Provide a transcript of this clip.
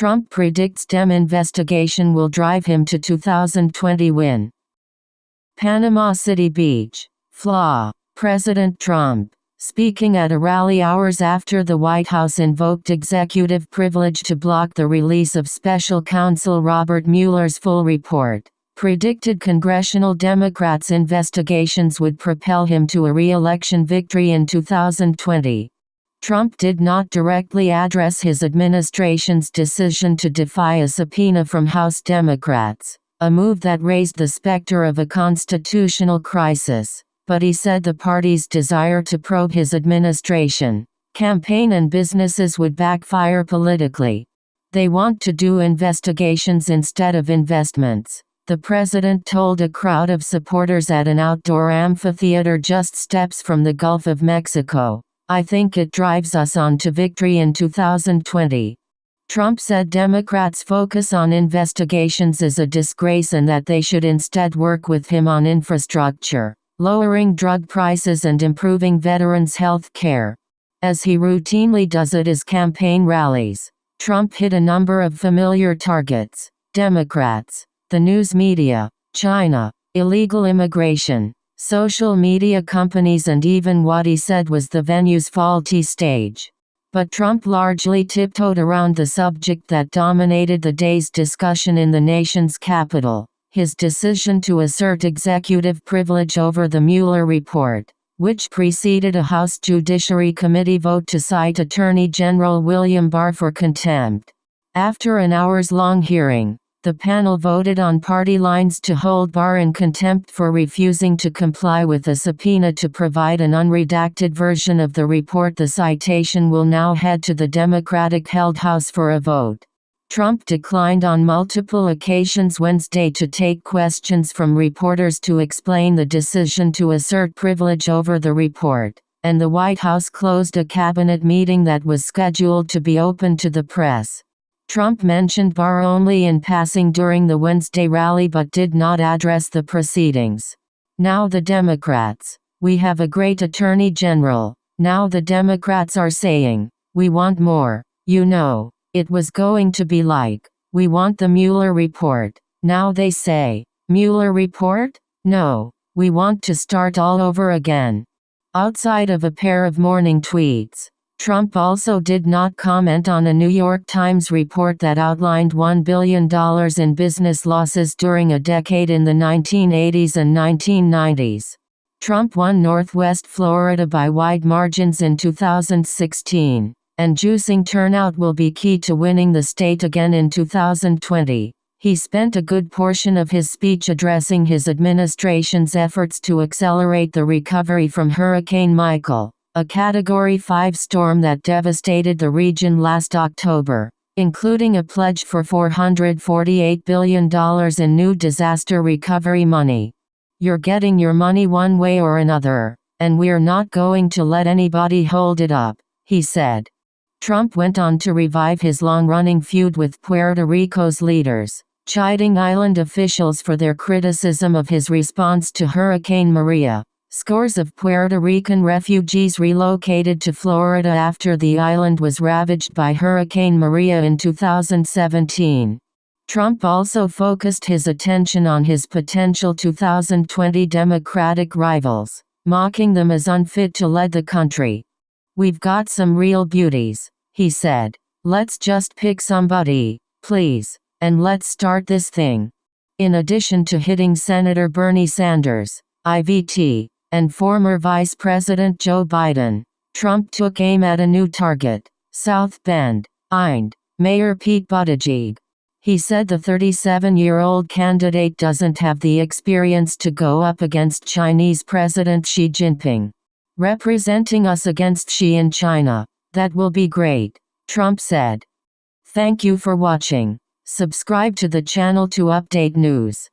Trump predicts Dem investigation will drive him to 2020 win. Panama City Beach, Flaw. President Trump, speaking at a rally hours after the White House invoked executive privilege to block the release of special counsel Robert Mueller's full report, predicted congressional Democrats' investigations would propel him to a re-election victory in 2020. Trump did not directly address his administration's decision to defy a subpoena from House Democrats, a move that raised the specter of a constitutional crisis, but he said the party's desire to probe his administration, campaign and businesses would backfire politically. They want to do investigations instead of investments, the president told a crowd of supporters at an outdoor amphitheater just steps from the Gulf of Mexico. I think it drives us on to victory in 2020. Trump said Democrats' focus on investigations is a disgrace and that they should instead work with him on infrastructure, lowering drug prices and improving veterans' health care. As he routinely does at his campaign rallies, Trump hit a number of familiar targets: Democrats, the news media, China, illegal immigration, social media companies, and even what he said was the venue's faulty stage. But Trump largely tiptoed around the subject that dominated the day's discussion in the nation's capital: his decision to assert executive privilege over the Mueller report, which preceded a House Judiciary Committee vote to cite Attorney General William Barr for contempt. After an hours-long hearing, the panel voted on party lines to hold Barr in contempt for refusing to comply with a subpoena to provide an unredacted version of the report. The citation will now head to the Democratic-held House for a vote. Trump declined on multiple occasions Wednesday to take questions from reporters to explain the decision to assert privilege over the report, and the White House closed a cabinet meeting that was scheduled to be open to the press. Trump mentioned Barr only in passing during the Wednesday rally but did not address the proceedings. Now the Democrats. We have a great attorney general. Now the Democrats are saying, we want more. You know, it was going to be like, we want the Mueller report. Now they say, Mueller report? No, we want to start all over again. Outside of a pair of morning tweets, Trump also did not comment on a New York Times report that outlined $1 billion in business losses during a decade in the 1980s and 1990s. Trump won Northwest Florida by wide margins in 2016, and juicing turnout will be key to winning the state again in 2020. He spent a good portion of his speech addressing his administration's efforts to accelerate the recovery from Hurricane Michael, a Category 5 storm that devastated the region last October, including a pledge for $448 billion in new disaster recovery money. You're getting your money one way or another, and we're not going to let anybody hold it up, he said. Trump went on to revive his long-running feud with Puerto Rico's leaders, chiding island officials for their criticism of his response to Hurricane Maria. Scores of Puerto Rican refugees relocated to Florida after the island was ravaged by Hurricane Maria in 2017. Trump also focused his attention on his potential 2020 Democratic rivals, mocking them as unfit to lead the country. We've got some real beauties, he said. Let's just pick somebody, please, and let's start this thing. In addition to hitting Senator Bernie Sanders, IVT, and former Vice President Joe Biden, Trump took aim at a new target: South Bend, Ind. Mayor Pete Buttigieg. He said the 37-year-old candidate doesn't have the experience to go up against Chinese President Xi Jinping. Representing us against Xi in China, that will be great, Trump said. Thank you for watching. Subscribe to the channel to update news.